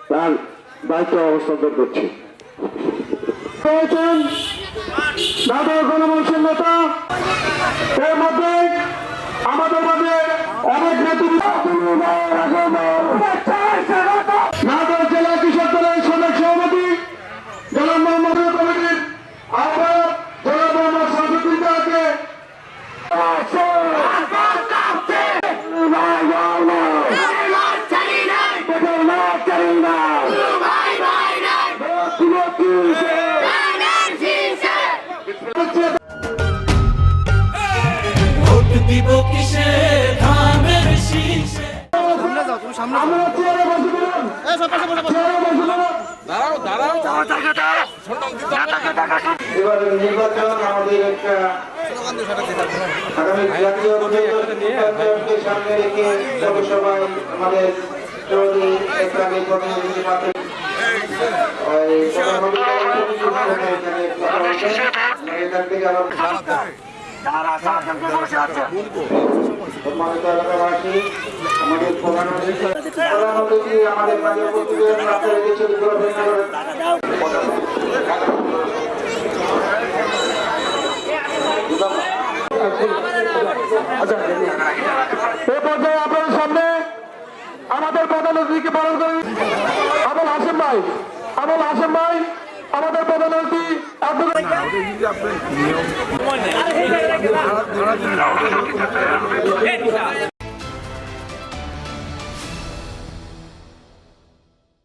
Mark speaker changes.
Speaker 1: তার দায়িত্ব অবস্থান করছি। গণমানুষের নেতা এর মধ্যে আমাদের মাঝে অনেক নাটোর জেলা কৃষক দলের সাবেক সভাপতি জনাব মোহাম্মদ কমিটির আহ্বায়ক জনাব মোহাম্মদ শামসুদ্দিনকে
Speaker 2: দিব কিসে ধানের শীষে
Speaker 1: আমরা চেয়ারে বসে গেলাম। এবারে নির্বাচন আমাদের একটা আগামী জাতীয় নির্বাচনকে সামনে রেখে সবাই আমাদের চৌধুরী একটা নির্বাচন সম্মানিত এলাকাবাসী, আমাদের প্রধানমন্ত্রী আমাদের মাঝে উপস্থিত আপনারা কিছু এ পর্যায়ে আপনাদের সামনে আমাদের প্রধান অতিথিকে বরণ করি আবুল হাশেম ভাই। আবুল হাশেম ভাই আমাদের প্রধান অতিথি